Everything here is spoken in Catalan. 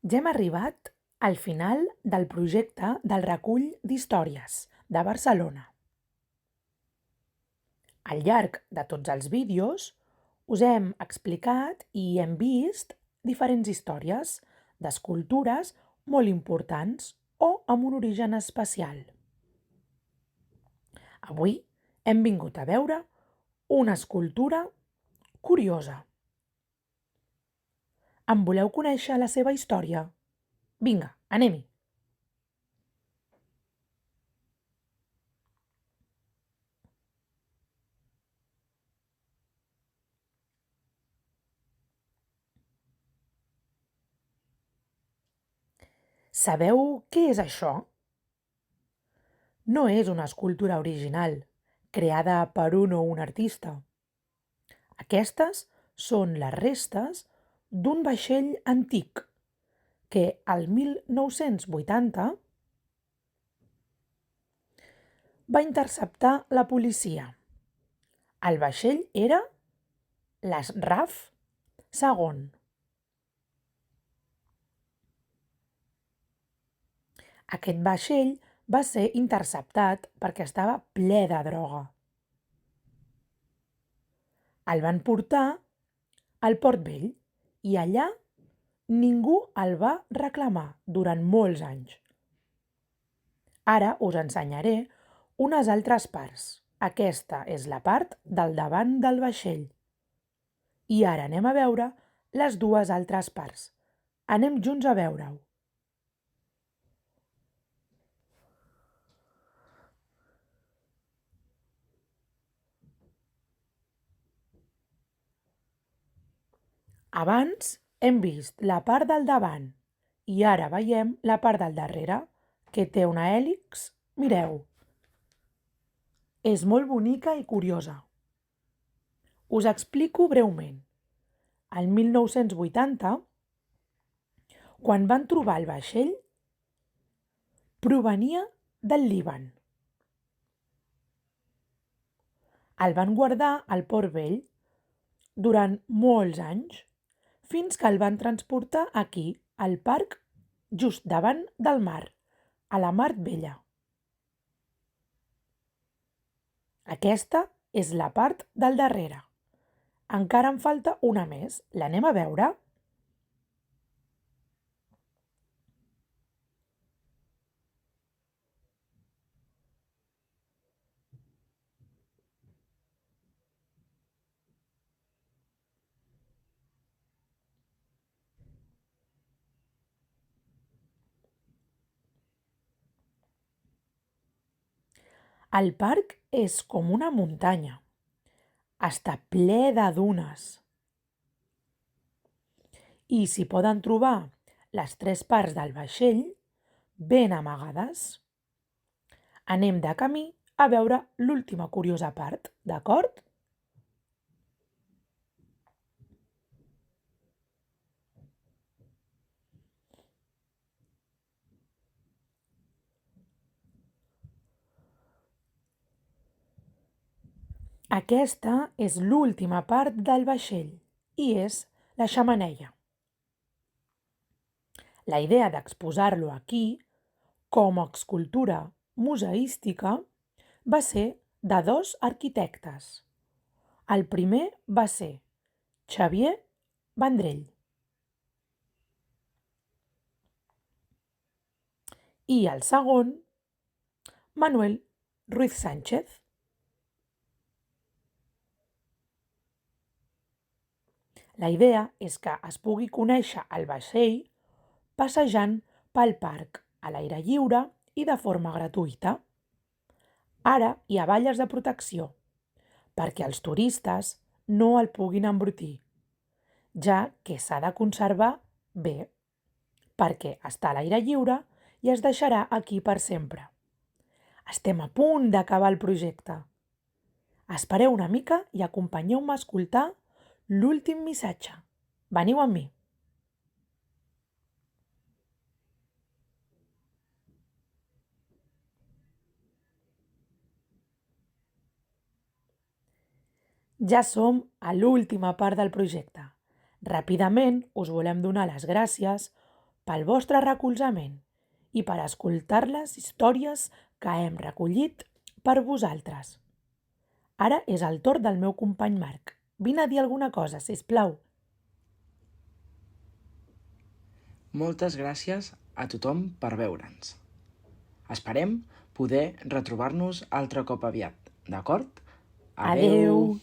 Ja hem arribat al final del projecte del recull d'històries de Barcelona. Al llarg de tots els vídeos us hem explicat i hem vist diferents històries d'escultures molt importants o amb un origen especial. Avui hem vingut a veure una escultura curiosa. En voleu conèixer la seva història? Vinga, anem-hi! Sabeu què és això? No és una escultura original, creada per un o un artista. Aquestes són les restes d'un vaixell antic que al 1980 va interceptar la policia. El vaixell era l'Asraf II. Aquest vaixell va ser interceptat perquè estava ple de droga. El van portar al Port Vell i allà ningú el va reclamar durant molts anys. Ara us ensenyaré unes altres parts. Aquesta és la part del davant del vaixell. I ara anem a veure les dues altres parts. Anem junts a veure-ho. Abans hem vist la part del davant i ara veiem la part del darrere, que té una hèlix. Mireu. És molt bonica i curiosa. Us explico breument. Al 1980, quan van trobar el vaixell, provenia del Líban. El van guardar al Port Vell durant molts anys, fins que el van transportar aquí, al parc, just davant del mar, a la Mar Vella. Aquesta és la part del darrere. Encara en falta una més. L'anem a veure? El parc és com una muntanya. Està ple de dunes. I s'hi poden trobar les tres parts del vaixell ben amagades. Anem de camí a veure l'última curiosa part, d'acord? Aquesta és l'última part del vaixell i és la xemeneia. La idea d'exposar-lo aquí, com a escultura museística, va ser de dos arquitectes. El primer va ser Xavier Vendrell i el segon, Manuel Ruiz Sánchez. La idea és que es pugui conèixer el vaixell passejant pel parc a l'aire lliure i de forma gratuïta. Ara hi ha valles de protecció perquè els turistes no el puguin embrutir, ja que s'ha de conservar bé, perquè està a l'aire lliure i es deixarà aquí per sempre. Estem a punt d'acabar el projecte. Espereu una mica i acompanyeu-me a escoltar l'últim missatge. Veniu amb mi. Ja som a l'última part del projecte. Ràpidament us volem donar les gràcies pel vostre recolzament i per escoltar les històries que hem recollit per vosaltres. Ara és el torn del meu company Marc. Vine a dir alguna cosa, sisplau. Moltes gràcies a tothom per veure'ns. Esperem poder retrobar-nos altre cop aviat, d'acord? Adeu!